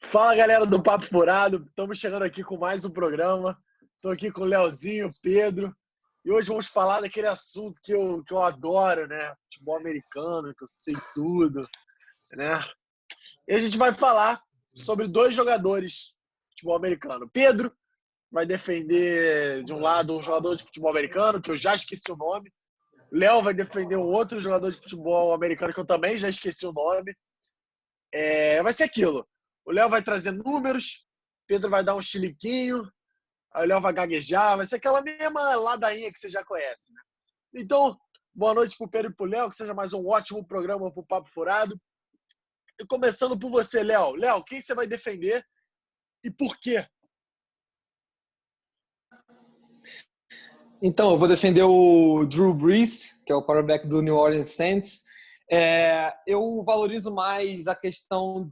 Fala, galera do Papo Furado. Estamos chegando aqui com mais um programa. Estou aqui com o Leozinho, Pedro. E hoje vamos falar daquele assunto que eu adoro, né? Futebol americano, que eu sei tudo, né? E a gente vai falar sobre dois jogadores de futebol americano. Pedro vai defender, de um lado, um jogador de futebol americano, que eu já esqueci o nome. Léo vai defender um outro jogador de futebol americano, que eu também já esqueci o nome. Vai ser aquilo. O Léo vai trazer números, Pedro vai dar um chiliquinho, aí o Léo vai gaguejar, vai ser aquela mesma ladainha que você já conhece, né? Então, boa noite pro Pedro e pro Léo, que seja mais um ótimo programa pro Papo Furado. E começando por você, Léo. Léo, quem você vai defender e por quê? Então, eu vou defender o Drew Brees, que é o quarterback do New Orleans Saints. Eu valorizo mais a questão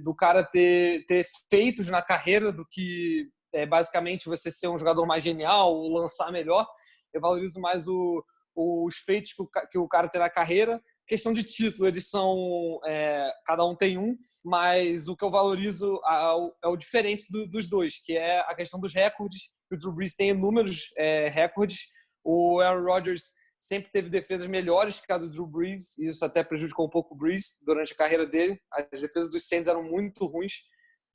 do cara ter feitos na carreira do que basicamente você ser um jogador mais genial ou lançar melhor. Eu valorizo mais os feitos que o cara tem na carreira. Questão de título, eles são... cada um tem um, mas o que eu valorizo é o diferente dos dois, que é a questão dos recordes. O Drew Brees tem inúmeros recordes. O Aaron Rodgers sempre teve defesas melhores que a do Drew Brees, e isso até prejudicou um pouco o Brees durante a carreira dele. As defesas dos Saints eram muito ruins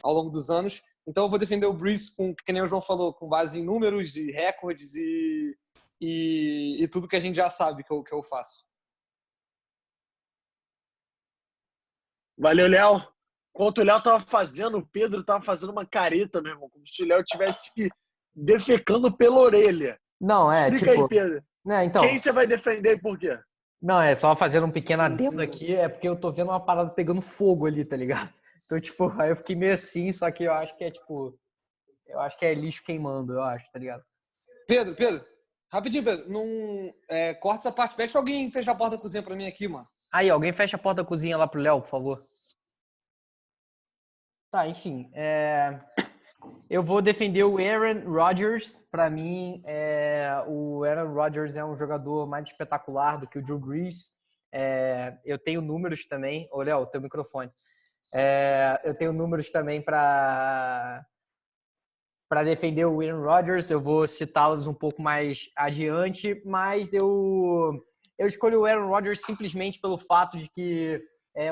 ao longo dos anos. Então eu vou defender o Brees, que nem o João falou, com base em números e recordes e tudo que a gente já sabe que eu faço. Valeu, Léo. Enquanto o Léo tava fazendo, o Pedro tava fazendo uma careta, meu irmão, como se o Léo estivesse defecando pela orelha. Não, Explica aí, Pedro. Né, Quem então, você vai defender e por quê? não, é só fazendo um pequeno adendo aqui, é porque eu tô vendo uma parada pegando fogo ali, tá ligado? Então, tipo, aí eu fiquei meio assim, só que eu acho que eu acho que é lixo queimando, eu acho, tá ligado? Pedro, rapidinho, Pedro, não corta essa parte, pede pra alguém fechar a porta da cozinha pra mim aqui, mano. Aí, alguém fecha a porta da cozinha lá pro Léo, por favor. Tá, enfim, eu vou defender o Aaron Rodgers. Pra mim, o Aaron Rodgers é um jogador mais espetacular do que o Drew Brees. Eu tenho números também. Ô, Léo, teu microfone. Eu tenho números também para defender o Aaron Rodgers. Eu vou citá-los um pouco mais adiante, mas eu escolho o Aaron Rodgers simplesmente pelo fato de que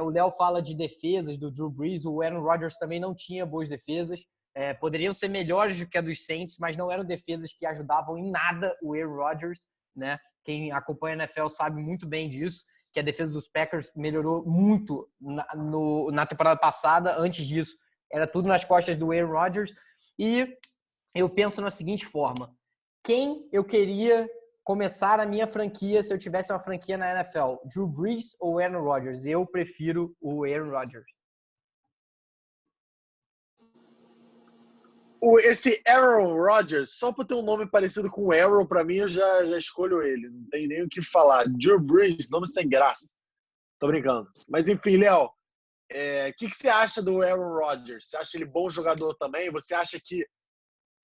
o Léo fala de defesas do Drew Brees. O Aaron Rodgers também não tinha boas defesas. Poderiam ser melhores do que a dos Saints, mas não eram defesas que ajudavam em nada o Aaron Rodgers, né? Quem acompanha a NFL sabe muito bem disso, que a defesa dos Packers melhorou muito na temporada passada. Antes disso, era tudo nas costas do Aaron Rodgers. E eu penso na seguinte forma: quem eu queria começar a minha franquia se eu tivesse uma franquia na NFL? Drew Brees ou Aaron Rodgers? Eu prefiro o Aaron Rodgers. Esse Aaron Rodgers, só por ter um nome parecido com o Arrow, pra mim eu já escolho ele. Não tem nem o que falar. Drew Brees, nome sem graça. Tô brincando. Mas enfim, Léo, o que você acha do Aaron Rodgers? Você acha ele bom jogador também? Você acha que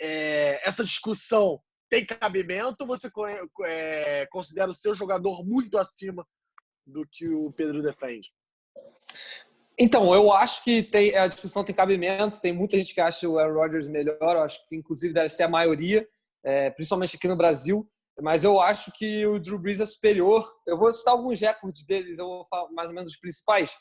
essa discussão tem cabimento ou você considera o seu jogador muito acima do que o Pedro defende? Então, eu acho que a discussão tem cabimento. Tem muita gente que acha o Aaron Rodgers melhor. Eu acho que, inclusive, deve ser a maioria, principalmente aqui no Brasil. Mas eu acho que o Drew Brees é superior. Eu vou citar alguns recordes deles, eu vou falar mais ou menos os principais.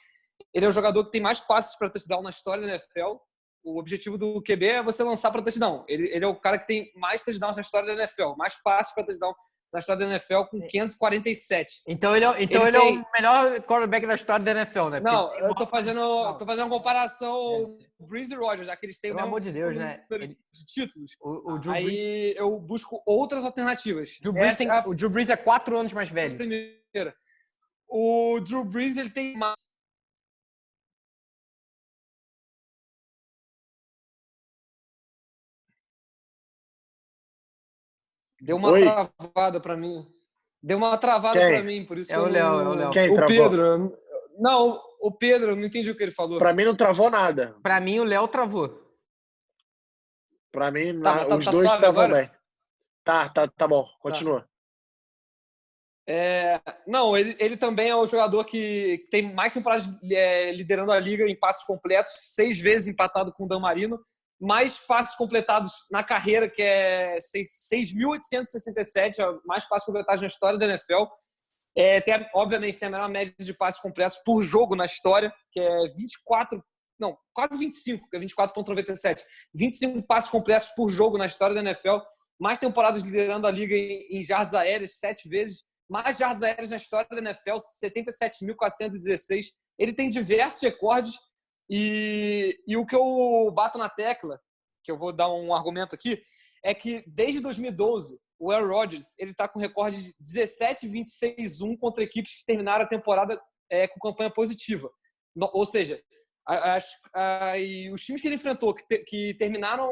Ele é o jogador que tem mais passes para touchdown na história da NFL. O objetivo do QB é você lançar para touchdown. Ele é o cara que tem mais touchdowns na história da NFL, mais passes para touchdown na história da NFL, com 547. Então ele é o melhor quarterback da história da NFL, né? Não, eu tô fazendo uma comparação Brees e Rodgers, já que eles têm pelo amor de Deus, né? De títulos. O Drew Aí Brees, eu busco outras alternativas. o Drew Brees é 4 anos mais velho. Primeira. O Drew Brees, ele tem mais... Deu uma travada pra mim. Deu uma travada pra mim, por isso que o Léo. Quem o travou? Pedro. Não, o Pedro, eu não entendi o que ele falou. Pra mim não travou nada. Pra mim, o Léo travou. Pra mim, Tá os dois estavam bem. Tá bom. Continua. Não, ele também é o jogador que tem mais temporadas liderando a liga em passes completos, 6 vezes empatado com o Dan Marino, mais passes completados na carreira, que é 6.867, mais passes completados na história da NFL. Obviamente tem a menor média de passes completos por jogo na história, que é 24, não, quase 25, que é 24,97. 25 passes completos por jogo na história da NFL, mais temporadas liderando a liga em jardas aéreas, 7 vezes, mais jardas aéreas na história da NFL, 77.416. Ele tem diversos recordes e o que eu bato na tecla, que eu vou dar um argumento aqui, é que desde 2012 o Aaron Rodgers está com recorde de 17-26-1 contra equipes que terminaram a temporada com campanha positiva. Ou seja, os times que ele enfrentou, que terminaram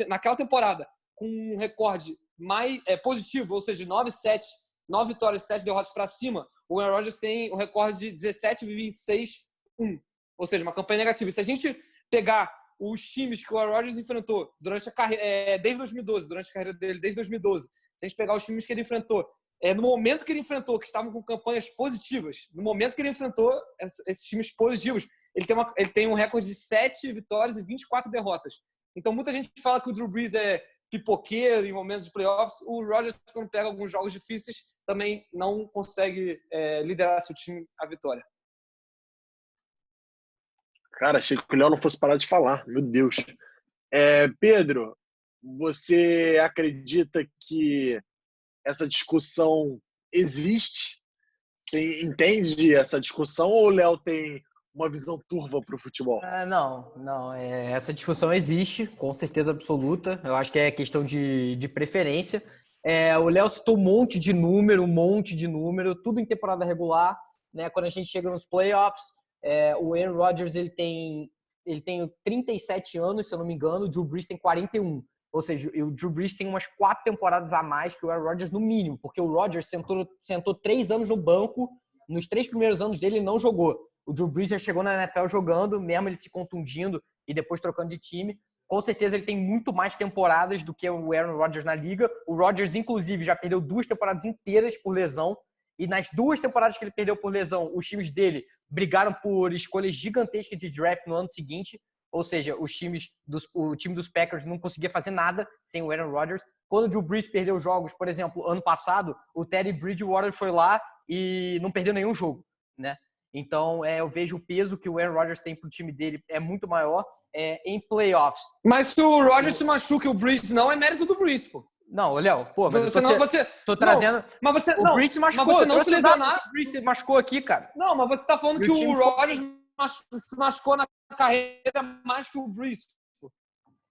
naquela temporada com um recorde mais positivo, ou seja, 9-7, 9 vitórias, 7 derrotas para cima, o Aaron Rodgers tem o recorde de 17-26-1. Ou seja, uma campanha negativa. E se a gente pegar os times que o Aaron Rodgers enfrentou durante a carreira, desde 2012, durante a carreira dele, desde 2012, se a gente pegar os times que ele enfrentou, no momento que ele enfrentou, que estavam com campanhas positivas, no momento que ele enfrentou esses times positivos, ele tem um recorde de 7 vitórias e 24 derrotas. Então, muita gente fala que o Drew Brees é pipoqueiro em momentos de playoffs. O Rodgers, quando pega alguns jogos difíceis, também não consegue liderar seu time à vitória. Cara, achei que o Léo não fosse parar de falar. Meu Deus. Pedro, você acredita que essa discussão existe? Você entende essa discussão ou o Léo tem uma visão turva para o futebol? Não. Essa discussão existe, com certeza absoluta. Eu acho que é questão de preferência. O Léo citou um monte de número, tudo em temporada regular, né? Quando a gente chega nos playoffs, o Aaron Rodgers ele tem 37 anos, se eu não me engano, o Drew Brees tem 41. Ou seja, o Drew Brees tem umas 4 temporadas a mais que o Aaron Rodgers no mínimo, porque o Rodgers sentou 3 anos no banco, nos 3 primeiros anos dele ele não jogou. O Drew Brees já chegou na NFL jogando, mesmo ele se contundindo e depois trocando de time. Com certeza ele tem muito mais temporadas do que o Aaron Rodgers na liga. O Rodgers, inclusive, já perdeu 2 temporadas inteiras por lesão. E nas 2 temporadas que ele perdeu por lesão, os times dele brigaram por escolhas gigantescas de draft no ano seguinte. Ou seja, o time dos Packers não conseguia fazer nada sem o Aaron Rodgers. Quando o Drew Brees perdeu jogos, por exemplo, ano passado, o Teddy Bridgewater foi lá e não perdeu nenhum jogo, né? Então, eu vejo o peso que o Aaron Rodgers tem pro time dele é muito maior em playoffs. Mas se o Rodgers se machuca e o Brees não, é mérito do Brees, pô. Não, Léo, pô, mas tô trazendo... Não, mas você, o Brees se machucou. Mas você não se lesionar... O Brees se machucou aqui, cara. Não, mas você tá falando que o Rodgers se machucou na carreira mais que o Brees.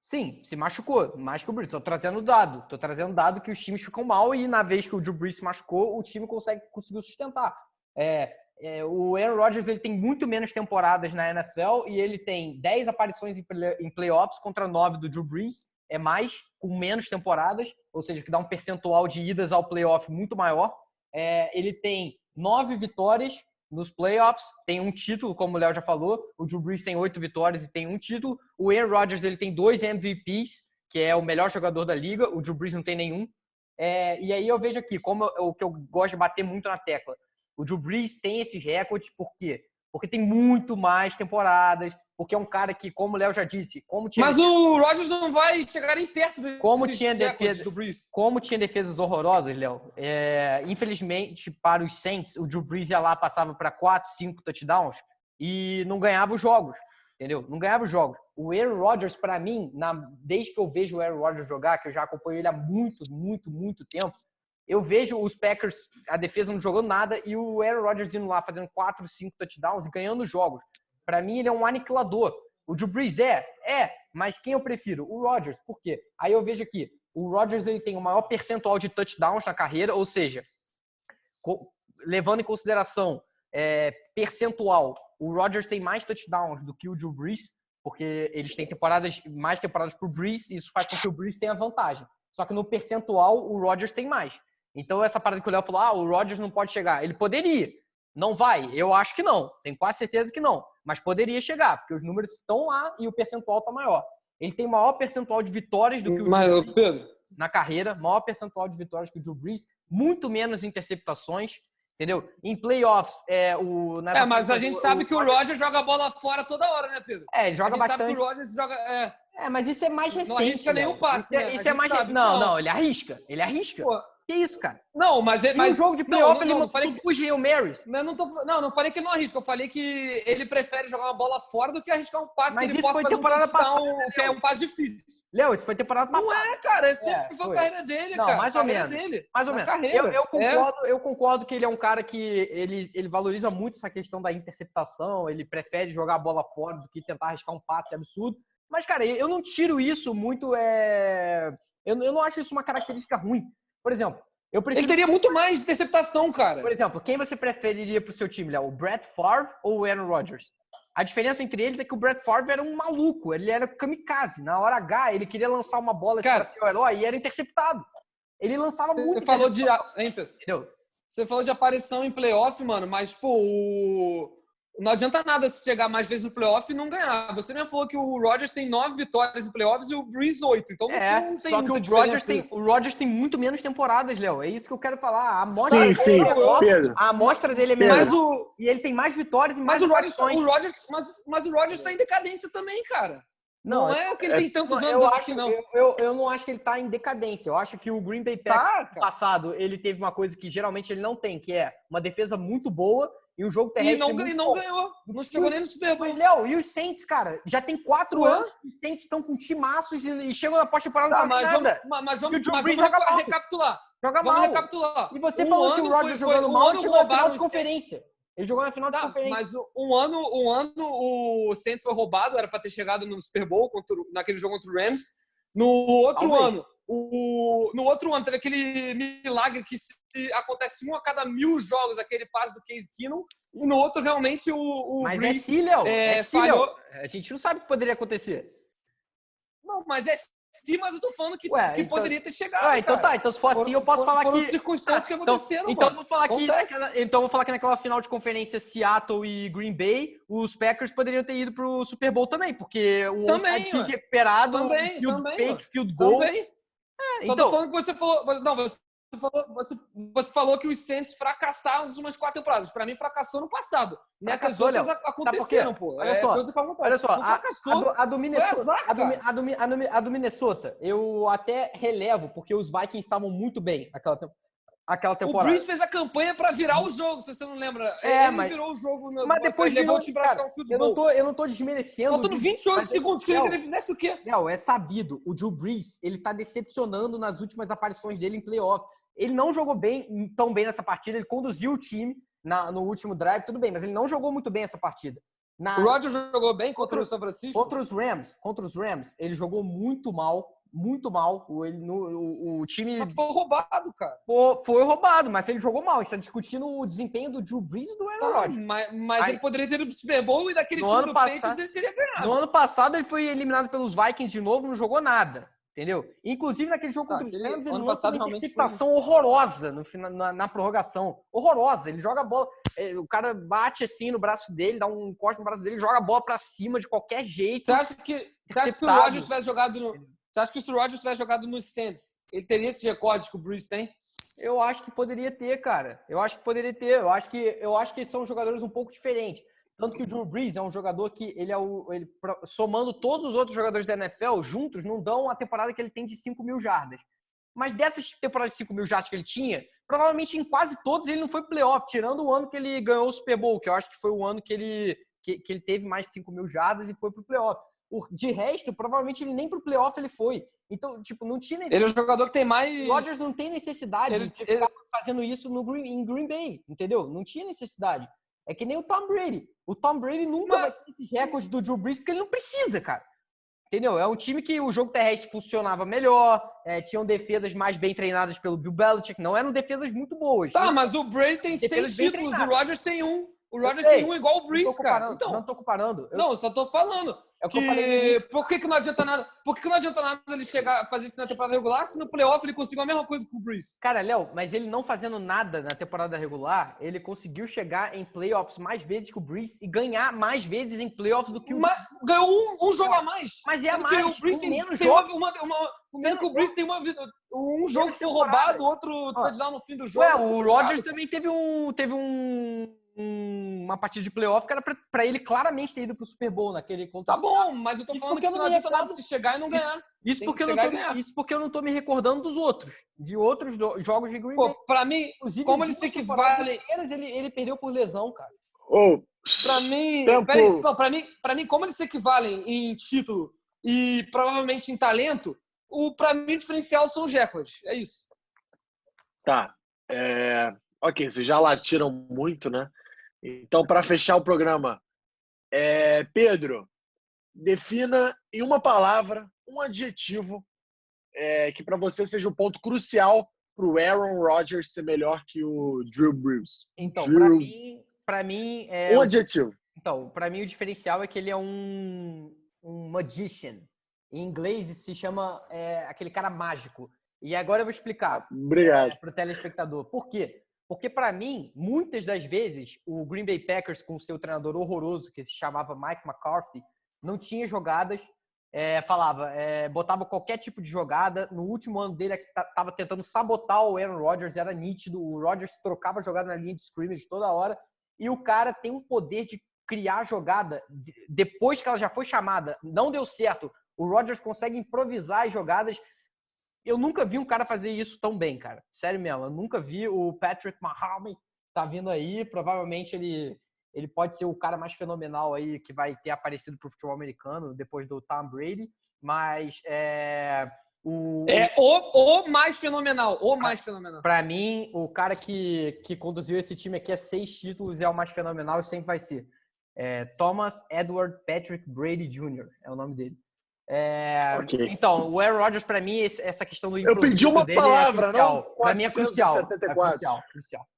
Sim, se machucou, mais que o Brees. Tô trazendo dado que os times ficam mal e na vez que o Drew Brees se machucou, o time conseguiu sustentar. O Aaron Rodgers ele tem muito menos temporadas na NFL e ele tem 10 aparições em playoffs contra 9 do Drew Brees. É mais, com menos temporadas, ou seja, que dá um percentual de idas ao playoff muito maior. Ele tem 9 vitórias nos playoffs, tem um título, como o Léo já falou. O Drew Brees tem 8 vitórias e tem um título. O Aaron Rodgers ele tem 2 MVPs, que é o melhor jogador da liga. O Drew Brees não tem nenhum. E aí eu vejo aqui, como o que eu gosto de bater muito na tecla. O Drew Brees tem esses recordes, por quê? Porque tem muito mais temporadas, porque é um cara que, como o Léo já disse... Mas o Rodgers não vai chegar nem perto do Brees. Como tinha defesas horrorosas, Léo, infelizmente, para os Saints, o Drew Brees ia lá, passava para 4, 5 touchdowns e não ganhava os jogos, entendeu? Não ganhava os jogos. O Aaron Rodgers, para mim, desde que eu vejo o Aaron Rodgers jogar, que eu já acompanho ele há muito tempo, eu vejo os Packers, a defesa não jogando nada, e o Aaron Rodgers indo lá, fazendo 4, 5 touchdowns e ganhando jogos. Para mim, ele é um aniquilador. O Drew Brees mas quem eu prefiro? O Rodgers. Por quê? Aí eu vejo aqui, o Rodgers ele tem o maior percentual de touchdowns na carreira, ou seja, levando em consideração percentual, o Rodgers tem mais touchdowns do que o Drew Brees, porque eles têm mais temporadas pro Brees, e isso faz com que o Brees tenha vantagem. Só que no percentual, o Rodgers tem mais. Então, essa parada que o Léo falou, o Rodgers não pode chegar. Ele poderia. Não vai? Eu acho que não. Tenho quase certeza que não. Mas poderia chegar, porque os números estão lá e o percentual está maior. Ele tem maior percentual de vitórias do que o... Mas, Pedro, na carreira, maior percentual de vitórias que o Drew Brees, muito menos interceptações, entendeu? Em playoffs, mas a gente sabe que o Rodgers joga a bola fora toda hora, né, Pedro? Ele joga bastante. A gente sabe que o Rodgers joga... mas isso é mais recente. Não arrisca nenhum passe, né? Isso é mais... sabe. Não, ele arrisca. Pô. Que isso, cara? Não, mas no jogo de playoff ele não falei que os Hail Marys. Não falei que ele não arrisca. Eu falei que ele prefere jogar uma bola fora do que arriscar um passe mas que ele possa fazer passada, que é um passe difícil. Léo, isso foi temporada passada. Não é, cara. Sempre foi a carreira dele, cara. Mais ou menos. Mais ou menos. Eu concordo que ele é um cara que ele valoriza muito essa questão da interceptação. Ele prefere jogar a bola fora do que tentar arriscar um passe absurdo. Mas, cara, eu não tiro isso muito... Eu não acho isso uma característica ruim. Por exemplo, ele teria muito mais interceptação, cara. Por exemplo, quem você preferiria pro seu time, Léo? O Brett Favre ou o Aaron Rodgers? A diferença entre eles é que o Brett Favre era um maluco. Ele era kamikaze. Na hora H, ele queria lançar uma bola para ser o herói e era interceptado. Ele lançava muito. Você falou de... Entendeu? Você falou de aparição em playoff, mano, mas, pô, não adianta nada se chegar mais vezes no playoff e não ganhar. Você mesmo falou que o Rodgers tem 9 vitórias em playoffs e o Brees 8. Então não tem só que o Rodgers tem muito menos temporadas, Léo. É isso que eu quero falar. A amostra Pedro. A amostra dele é menor. E ele tem mais vitórias e mais mas o Rodgers tá em decadência também, cara. Não é porque ele tem tantos anos assim, não. Eu não acho que ele tá em decadência. Eu acho que o Green Bay Packers no passado, ele teve uma coisa que geralmente ele não tem, que é uma defesa muito boa e um jogo terrestre e não ganhou. Não chegou nem no Super Bowl. Mas, Léo, e os Saints, cara? Já tem 4 anos que os Saints estão com timaços e chegam na pós-temporada não fazem nada. Mas vamos recapitular. Vamos recapitular. E você falou que o Rodgers jogando mal chegou na final de conferência. Ele jogou na final de conferência. Mas um ano o Saints foi roubado, era para ter chegado no Super Bowl naquele jogo contra o Rams. No outro ano teve aquele milagre que acontece a cada 1000 jogos, aquele passe do Case Keenum. E no outro, realmente, o Mas Brees, Léo. falhou. A gente não sabe o que poderia acontecer. Não, mas sim, mas eu tô falando que poderia ter chegado. Então tá. Então se for assim, eu posso falar que... Foram circunstâncias que aconteceram, então eu vou falar vou falar que naquela final de conferência Seattle e Green Bay, os Packers poderiam ter ido pro Super Bowl também, porque o kick recuperado, field goal... Também. Então tô falando que você falou... Não, você falou que os Saints fracassaram nas últimas 4 temporadas. Pra mim, fracassou no passado. Nessas outras aconteceram, pô. Olha só, a do Minnesota, eu até relevo, porque os Vikings estavam muito bem aquela temporada. O Brees fez a campanha pra virar o jogo, se você não lembra. Ele virou o jogo. Mas depois levou o time pra achar um field goal. Eu não tô desmerecendo. Faltando 28 segundos, queria que ele fizesse o quê? Léo, é sabido. O Drew Brees, ele tá decepcionando nas últimas aparições dele em playoff. Ele não jogou tão bem nessa partida. Ele conduziu o time no último drive, tudo bem, mas ele não jogou muito bem essa partida. O Rodgers jogou bem contra o São Francisco? Contra os Rams, ele jogou muito mal. Muito mal. O time... Mas foi roubado, cara. Foi roubado, mas ele jogou mal. A gente tá discutindo o desempenho do Drew Brees e do Aaron Rodgers. Mas ele poderia ter ido pro Super Bowl e daquele time do Patriots ele teria ganhado. No ano passado ele foi eliminado pelos Vikings de novo, não jogou nada. Entendeu? Inclusive, naquele jogo contra os Rams, ele lançou uma interceptação horrorosa na prorrogação. Horrorosa. Ele joga a bola... O cara bate assim no braço dele, dá um corte no braço dele, joga a bola pra cima de qualquer jeito. Você acha que se o Rodgers tivesse jogado Você acha que se o Rodgers tivesse jogado nos Saints, ele teria esses recordes que o Brees tem? Eu acho que poderia ter, cara. Eu acho que são jogadores um pouco diferentes. Tanto que o Drew Brees é um jogador que somando todos os outros jogadores da NFL juntos, não dão a temporada que ele tem de 5.000 jardas. Mas dessas temporadas de 5.000 jardas que ele tinha, provavelmente em quase todos ele não foi playoff, tirando o ano que ele ganhou o Super Bowl, que eu acho que foi o ano que ele teve mais 5.000 jardas e foi pro playoff. De resto, provavelmente ele nem pro playoff ele foi. Então, tipo, não tinha necessidade. Ele é um jogador que tem mais... O Rodgers não tem necessidade de ficar fazendo isso em Green Bay, entendeu? Não tinha necessidade. É que nem o Tom Brady. O Tom Brady nunca vai ter esses recordes do Drew Brees porque ele não precisa, cara. Entendeu? É um time que o jogo terrestre funcionava melhor, tinham defesas mais bem treinadas pelo Bill Belichick. Não eram defesas muito boas. Tá, mas o Brady tem 6 títulos, o Rodgers tem 1. O Rodgers tem 1 igual o Brees, cara. Então, não tô comparando. Não, eu só tô falando. É o que eu falei no início. Por que não adianta nada? Por que não adianta nada ele chegar, fazer isso na temporada regular, se no playoff ele conseguiu a mesma coisa com o Brees? Cara, Léo, mas ele não fazendo nada na temporada regular, ele conseguiu chegar em playoffs mais vezes que o Brees e ganhar mais vezes em playoffs do que o... Ganhou um jogo a mais. Mas é a mais, o Brees tem menos jogos. Sendo que o Brees tem um jogo que foi roubado, outro touchdown no fim do jogo. O Rodgers também teve uma partida de playoff que era pra ele claramente ter ido pro Super Bowl naquele contra. Tá bom, mas eu tô falando que não adianta nada se chegar e não ganhar. Isso porque eu não tô me recordando dos outros. De outros jogos de Green Bay. Pra mim, inclusive, como eles se equivalem... Ele perdeu por lesão, cara. Pra mim... Pra mim, como eles se equivalem em título e provavelmente em talento, pra mim o diferencial são os recordes. É isso. Tá. Ok, vocês já latiram muito, né? Então, para fechar o programa, Pedro, defina em uma palavra, um adjetivo que para você seja um ponto crucial para o Aaron Rodgers ser melhor que o Drew Brees. Então, para mim um adjetivo. Então, para mim o diferencial é que ele é um magician. Em inglês se chama aquele cara mágico. E agora eu vou explicar. Obrigado. Para o telespectador. Por quê? Porque, para mim, muitas das vezes, o Green Bay Packers, com o seu treinador horroroso, que se chamava Mike McCarthy, não tinha jogadas, botava qualquer tipo de jogada. No último ano dele, estava tentando sabotar o Aaron Rodgers, era nítido. O Rodgers trocava jogada na linha de scrimmage toda hora. E o cara tem um poder de criar jogada depois que ela já foi chamada. Não deu certo. O Rodgers consegue improvisar as jogadas. Eu nunca vi um cara fazer isso tão bem, cara. Sério mesmo. Eu nunca vi o Patrick Mahomes tá vindo aí. Provavelmente ele pode ser o cara mais fenomenal aí que vai ter aparecido pro futebol americano depois do Tom Brady. Mas o mais fenomenal. O mais fenomenal. Pra mim, o cara que conduziu esse time aqui a 6 títulos é o mais fenomenal e sempre vai ser. Thomas Edward Patrick Brady Jr. é o nome dele. Okay. Então, o Aaron Rodgers, pra mim, essa questão do improviso eu pedi uma palavra, não? Pra mim é crucial. Crucial.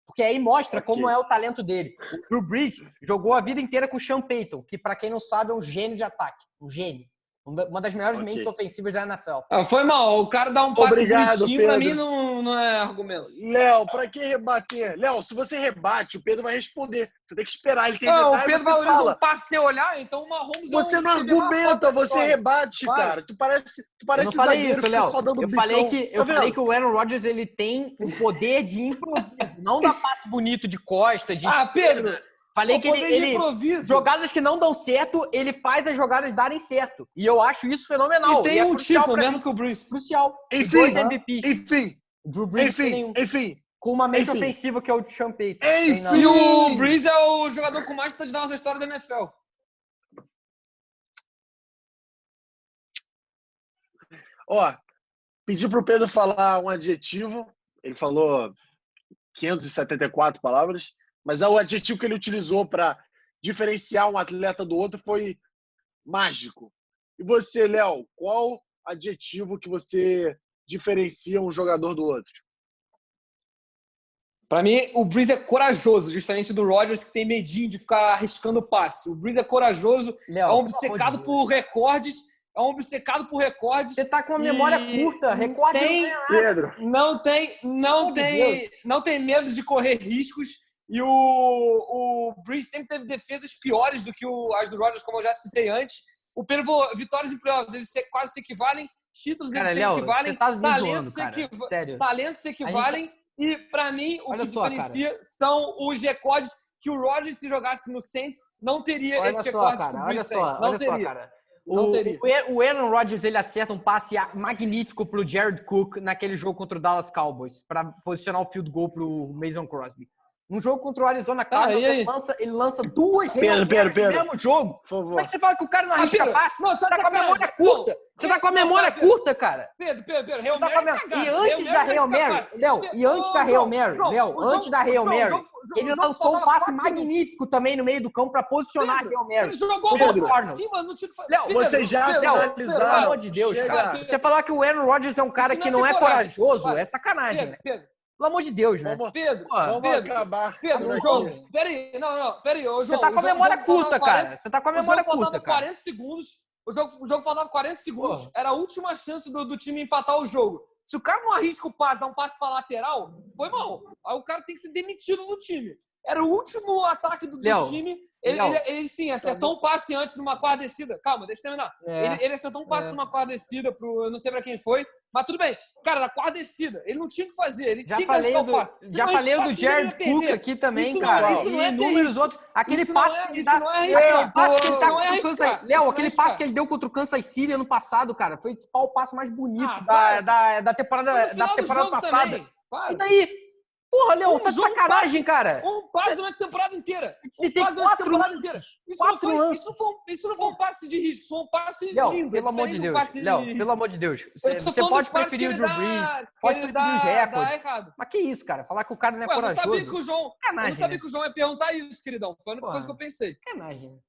Porque aí mostra como é o talento dele. O Drew Brees jogou a vida inteira com o Sean Payton, que, pra quem não sabe, é um gênio de ataque. Um gênio. Uma das melhores mentes ofensivas da NFL. Foi mal. O cara dá um passe bonitinho, Pedro. Pra mim não é argumento. Léo, pra que rebater? Léo, se você rebate, o Pedro vai responder. Você tem que esperar ele terminar. O Pedro valoriza um passe sem olhar, então o Mahomes você não argumenta, você rebate, cara. Tu parece eu não falei isso, Léo. Eu falei que o Aaron Rodgers ele tem o poder de improviso, não dá passe bonito de costa, de Pedro! Falei que ele jogadas que não dão certo, ele faz as jogadas darem certo. E eu acho isso fenomenal. E tem um título mesmo que o Brees. Crucial. Enfim, Drew Brees enfim. Com uma mente ofensiva que é o Sean Payton. E o Brees é o jogador com mais touchdowns na história da NFL. Pedi pro Pedro falar um adjetivo. Ele falou 574 palavras. Mas o adjetivo que ele utilizou para diferenciar um atleta do outro foi mágico. E você, Léo, qual adjetivo que você diferencia um jogador do outro? Para mim, o Brees é corajoso, diferente do Rodgers, que tem medinho de ficar arriscando o passe. O Brees é corajoso, Léo, é um obcecado por recordes. Você tá com uma memória curta. Recorde Pedro. Não tem medo de correr riscos. E o Brees sempre teve defesas piores do que as do Rodgers, como eu já citei antes. O Pedro falou, vitórias em playoffs, eles quase se equivalem, títulos eles se equivalem, talentos se equivalem. E, para mim, o que diferencia são os recordes que o Rodgers, se jogasse no Saints, não teria esse recorde que o Brees tem. Não teria. O Aaron Rodgers ele acerta um passe magnífico pro Jared Cook naquele jogo contra o Dallas Cowboys, para posicionar o field goal pro Mason Crosby. Um jogo contra o Arizona Cardinals, ele lança 2 Pedro. no mesmo jogo. Por favor. Como é que você fala que o cara não arrisca passe? Você tá com a memória curta. Você tá com a memória curta, cara. Pedro, Hail Mary E antes da Hail Mary, Léo, antes da Hail Mary, ele lançou um passe magnífico também no meio do campo pra posicionar a Hail Mary. Ele jogou por cima no tiro. Léo, vocês já analisaram. Pelo amor de Deus, cara. Você falar que o Aaron Rodgers é um cara que não é corajoso, é sacanagem, né? Pelo amor de Deus, né? Pedro, Vamos acabar. Pedro, o jogo. Peraí, peraí. Você tá com a memória curta, cara. Você tá com a memória curta, faltava cara. 40 segundos. O jogo faltava 40 segundos. Porra. Era a última chance do time empatar o jogo. Se o cara não arrisca o passe, dá um passe pra lateral, foi mal. Aí o cara tem que ser demitido do time. Era o último ataque do time. Ele sim, acertou um passe antes numa quarta descida. Calma, deixa eu terminar. Ele acertou um passe numa quarta descida eu não sei pra quem foi, mas tudo bem. Cara, na quarta descida, ele não tinha o que fazer. Ele tinha que arriscar o passe. Já falei do Jared Cook aqui também, cara. Isso não é inúmeros outros. Aquele passe que ele dá. Léo, aquele passe que ele deu contra o Kansas City ano passado, cara, foi o passe mais bonito da temporada passada. E daí? Porra, Léo, tá de sacanagem, cara. Um passe durante a temporada inteira. Você tem 4 anos. Isso não foi um passe de risco, foi um passe lindo. Pelo amor de Deus. Léo, pelo amor de Deus. Você pode preferir o Drew Brees, pode preferir os recordes. Mas que isso, cara? Falar que o cara não é corajoso. Eu não sabia que o João ia perguntar isso, queridão. Foi a única coisa que eu pensei. Sacanagem.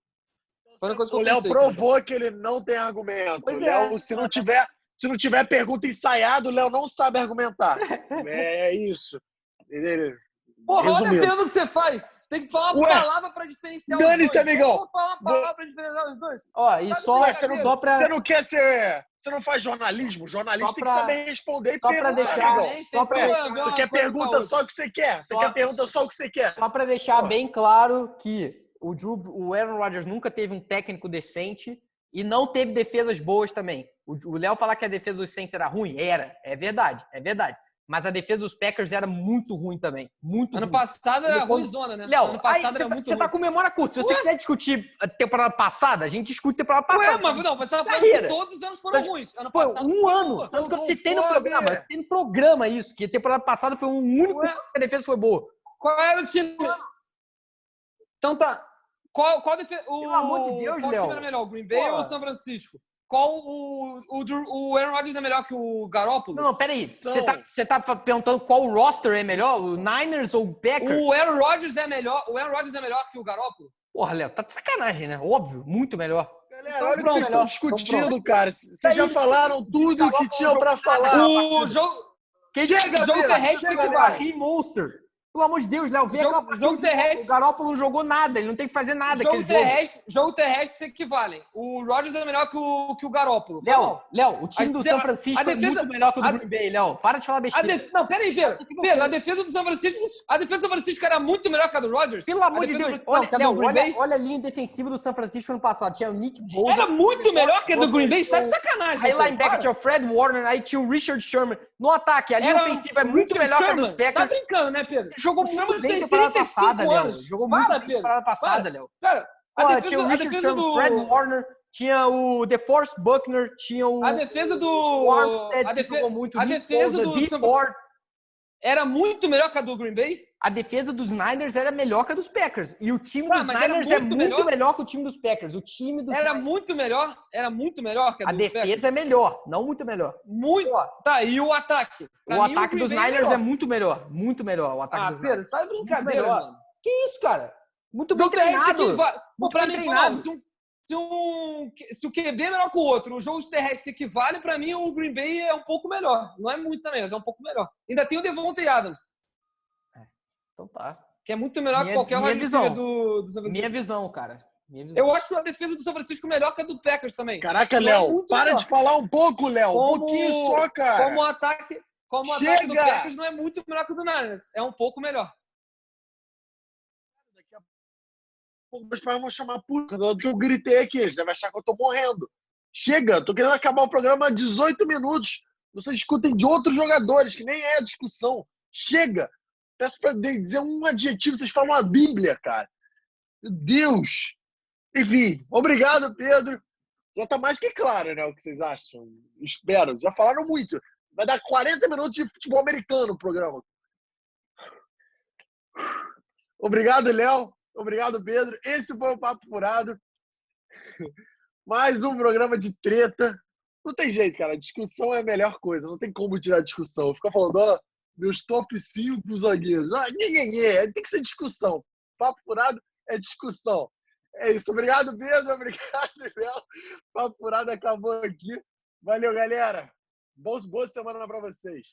O Léo provou que ele não tem argumento. O Léo, se não tiver pergunta ensaiada, o Léo não sabe argumentar. É isso. Porra, olha a pergunta que você faz. Tem que falar uma palavra pra diferenciar os dois. Dane-se, amigão. Vou falar uma palavra pra diferenciar os dois. Ó, e só pra... Você não quer ser... Você não faz jornalismo? Jornalista tem que saber responder. Só pra deixar... Tu quer pergunta só o que você quer. Você quer pergunta só o que você quer. Só pra deixar bem claro que o Aaron Rodgers nunca teve um técnico decente e não teve defesas boas também. O Léo falar que a defesa dos Saints era ruim? Era. É verdade. Mas a defesa dos Packers era muito ruim também. Ano passado era ruimzona, né? Léo, ano passado era muito ruim. Você tá com memória curta. Se você quiser discutir a temporada passada, a gente discute a temporada passada. Mas não, você tava falando que todos os anos foram ruins. Ano passado foi um ano. Tanto que eu citei no programa. Eu citei no programa isso, que a temporada passada foi o único que a defesa foi boa. Qual era o time? Então tá. Qual defesa? Pelo amor de Deus, Léo. Qual time era melhor, o Green Bay ou o São Francisco? O Aaron Rodgers é melhor que o Garoppolo? Não, peraí. Você tá perguntando qual roster é melhor? O Niners ou o Packers? O Aaron Rodgers é melhor que o Garoppolo? Porra, Léo, tá de sacanagem, né? Óbvio, muito melhor. Galera, olha o que vocês estão discutindo, cara. Vocês já falaram tudo que tinham pra falar. O jogo... jogo terrestre que vai. Monster. Pelo amor de Deus, Léo, jogo terrestre. O Garoppolo não jogou nada, ele não tem que fazer nada. Jogo terrestre se equivalem. O Rodgers é melhor que o Garoppolo. Léo, o time do São Francisco é muito melhor que o do Green Bay, Léo. Para de falar besteira. Não, peraí, Pedro. A defesa do São Francisco era muito melhor que a do Rodgers. Pelo amor de Deus. Olha a linha defensiva do São Francisco ano passado. Tinha o Nick Bosa. Era muito melhor que a do Green Bay. Você tá de sacanagem. Aí linebacker tinha o Fred Warner, aí tinha o Richard Sherman. No ataque, a linha ofensiva é muito melhor que a dos Packers. Tá brincando, né, Pedro? Jogou muito bem na temporada passada, Léo. Jogou muito bem na temporada passada, Léo. Cara, tinha o Richard Sherman, Fred Warner, tinha o DeForest Buckner, tinha o... A defesa do... Armstead, jogou muito. A defesa do... Era muito melhor que a do Green Bay? A defesa dos Niners era melhor que a dos Packers. E o time dos Niners é muito melhor que o time dos Packers. O time dos Era muito melhor que a dos Packers. A defesa é melhor, não muito melhor. Muito. Tá, e o ataque? O ataque dos Niners é muito melhor. Muito melor o ataque dos Niners. Pedro, você tá de brincadeira, mano. Que isso, cara? Muito bem treinado. Pra mim, se o QB é melhor que o outro, o jogo terrestre se equivale, pra mim o Green Bay é um pouco melhor. Não é muito também, mas é um pouco melhor. Ainda tem o Devontae Adams. Então tá. Que é muito melhor que qualquer wide receiver do São Francisco. Minha visão, cara. Eu acho a defesa do São Francisco melhor que a do Packers também. Caraca, Léo, para de falar um pouco, Léo. Um pouquinho só, cara. Como o ataque do Packers não é muito melhor que o do Niners. É um pouco melhor. Daqui a pouco meus pais vão chamar por causa do que eu gritei aqui. Eles devem achar que eu tô morrendo. Chega, tô querendo acabar o programa há 18 minutos. Vocês discutem de outros jogadores, que nem é discussão. Chega. Peço pra dizer um adjetivo, vocês falam a Bíblia, cara. Meu Deus. Enfim, obrigado, Pedro. Já tá mais que claro, né, o que vocês acham. Espero. Já falaram muito. Vai dar 40 minutos de futebol americano o programa. Obrigado, Léo. Obrigado, Pedro. Esse foi o Papo Furado. Mais um programa de treta. Não tem jeito, cara. A discussão é a melhor coisa. Não tem como tirar a discussão. Ficar falando, ó, meus top 5 zagueiros. Tem que ser discussão. Papo Furado é discussão. É isso. Obrigado, Pedro. Obrigado, Léo. Papo Furado acabou aqui. Valeu, galera. Boa semana pra vocês.